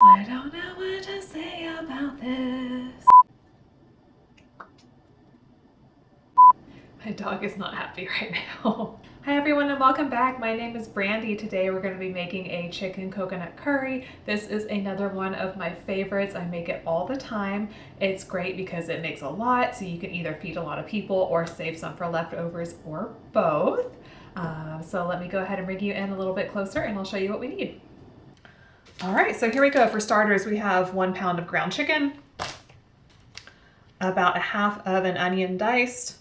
I don't know what to say about this. My dog is not happy right now. Hi everyone and welcome back. My name is Brandy. Today we're going to be making a chicken coconut curry. This is another one of my favorites. I make it all the time. It's great because it makes a lot, so you can either feed a lot of people or save some for leftovers or both. So let me go ahead and bring you in a little bit closer and I'll show you what we need. All right, so here we go. For starters, we have 1 pound of ground chicken, about a half of an onion diced,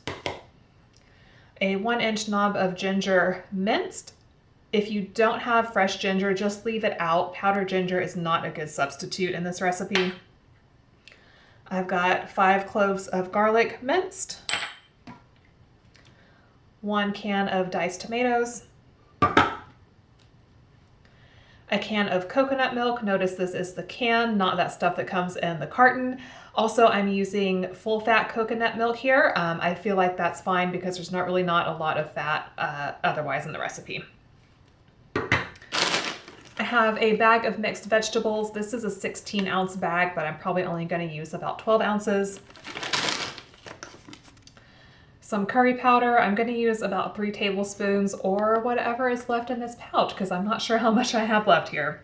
a 1-inch knob of ginger minced. If you don't have fresh ginger, just leave it out. Powdered ginger is not a good substitute in this recipe. I've got 5 cloves of garlic minced, 1 can of diced tomatoes, a can of coconut milk. Notice this is the can, not that stuff that comes in the carton. Also, I'm using full fat coconut milk here. I feel like that's fine because there's not a lot of fat otherwise in the recipe. I have a bag of mixed vegetables. This is a 16-ounce bag, but I'm probably only going to use about 12 ounces. Some curry powder. I'm going to use about 3 tablespoons or whatever is left in this pouch because I'm not sure how much I have left here.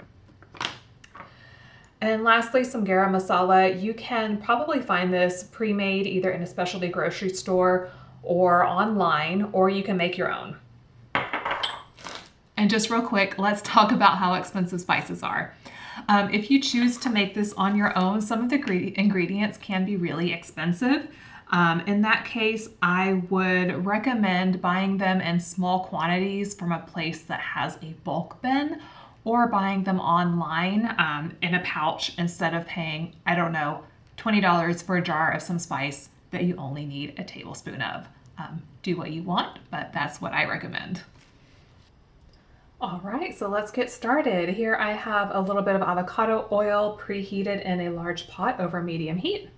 And lastly, some garam masala. You can probably find this pre-made either in a specialty grocery store or online, or you can make your own. And just real quick, let's talk about how expensive spices are. If you choose to make this on your own, some of the ingredients can be really expensive. In that case, I would recommend buying them in small quantities from a place that has a bulk bin, or buying them online in a pouch instead of paying, I don't know, $20 for a jar of some spice that you only need a tablespoon of. Do what you want, but that's what I recommend. All right, so let's get started. Here I have a little bit of avocado oil preheated in a large pot over medium heat.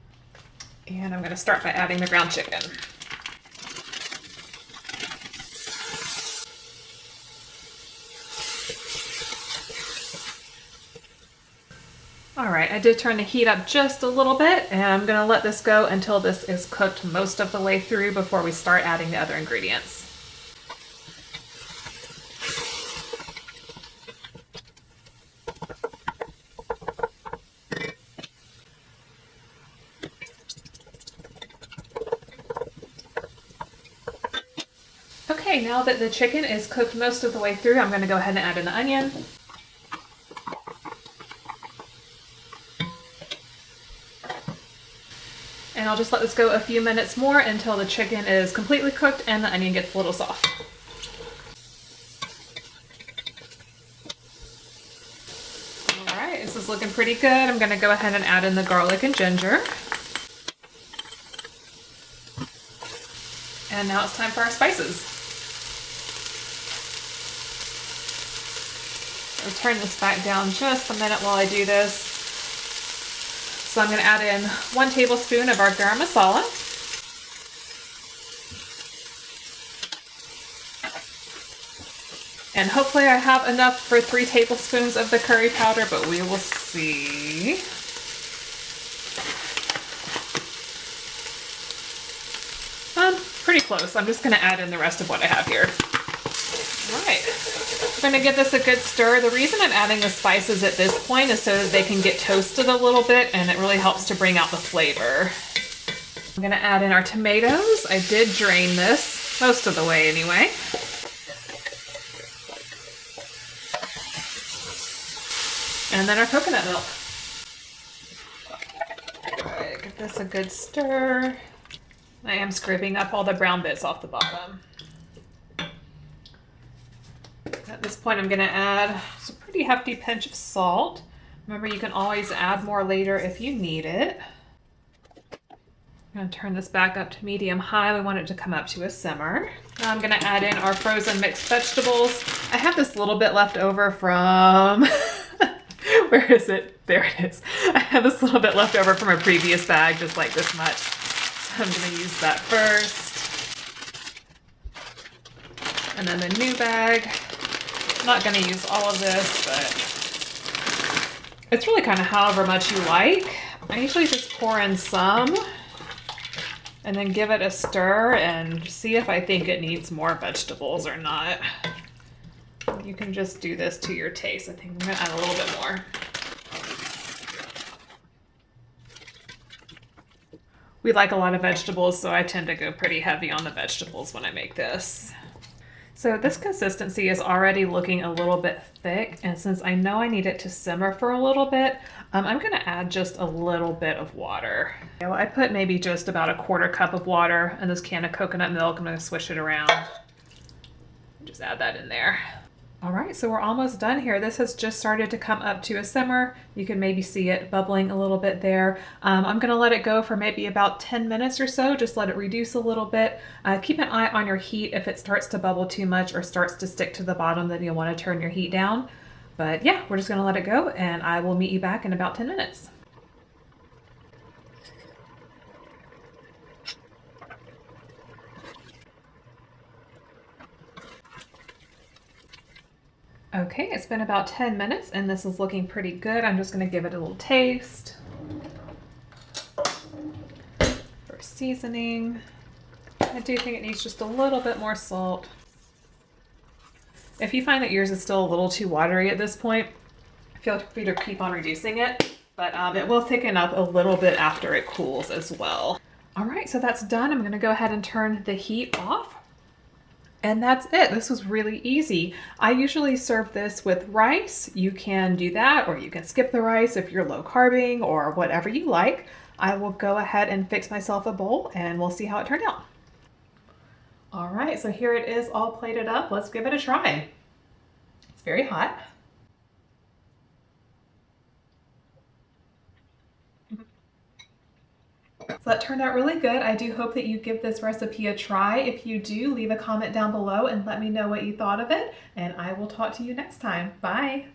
And I'm going to start by adding the ground chicken. All right, I did turn the heat up just a little bit, and I'm going to let this go until this is cooked most of the way through before we start adding the other ingredients. Okay, now that the chicken is cooked most of the way through, I'm going to go ahead and add in the onion. And I'll just let this go a few minutes more until the chicken is completely cooked and the onion gets a little soft. All right, this is looking pretty good. I'm going to go ahead and add in the garlic and ginger. And now it's time for our spices. I'll turn this back down just a minute while I do this. So I'm going to add in 1 tablespoon of our garam masala. And hopefully I have enough for 3 tablespoons of the curry powder, but we will see. Pretty close. I'm just going to add in the rest of what I have here. All right. I'm going to give this a good stir. The reason I'm adding the spices at this point is so that they can get toasted a little bit, and it really helps to bring out the flavor. I'm going to add in our tomatoes. I did drain this most of the way anyway. And then our coconut milk. All right, give this a good stir. I am scraping up all the brown bits off the bottom. At this point, I'm going to add a pretty hefty pinch of salt. Remember, you can always add more later if you need it. I'm going to turn this back up to medium high. We want it to come up to a simmer. Now I'm going to add in our frozen mixed vegetables. I have this little bit left over from... Where is it? There it is. I have this little bit left over from a previous bag, just like this much. So I'm going to use that first. And then the new bag. I'm not going to use all of this, but It's really kind of however much you like. I usually just pour in some and then give it a stir and see if I think it needs more vegetables or not. You can just do this to your taste. I think I'm gonna add a little bit more. We like a lot of vegetables, so I tend to go pretty heavy on the vegetables when I make this. So this consistency is already looking a little bit thick, and since I know I need it to simmer for a little bit, I'm gonna add just a little bit of water. Okay, well, I put maybe just about a 1/4 cup of water in this can of coconut milk. I'm gonna swish it around. Just add that in there. All right, so we're almost done here. This has just started to come up to a simmer. You can maybe see it bubbling a little bit there. I'm gonna let it go for maybe about 10 minutes or so. Just let it reduce a little bit. Keep an eye on your heat. If it starts to bubble too much or starts to stick to the bottom, then you'll wanna turn your heat down. But yeah, we're just gonna let it go and I will meet you back in about 10 minutes. Okay, it's been about 10 minutes and this is looking pretty good. I'm just gonna give it a little taste for seasoning. I do think it needs just a little bit more salt. If you find that yours is still a little too watery at this point, feel free to keep on reducing it, but it will thicken up a little bit after it cools as well. All right, so that's done. I'm gonna go ahead and turn the heat off. And that's it. This was really easy. I usually serve this with rice. You can do that, or you can skip the rice if you're low carbing or whatever you like. I will go ahead and fix myself a bowl and we'll see how it turned out. All right, so here it is all plated up. Let's give it a try. It's very hot. So that turned out really good. I do hope that you give this recipe a try. If you do, leave a comment down below and let me know what you thought of it. And I will talk to you next time. Bye.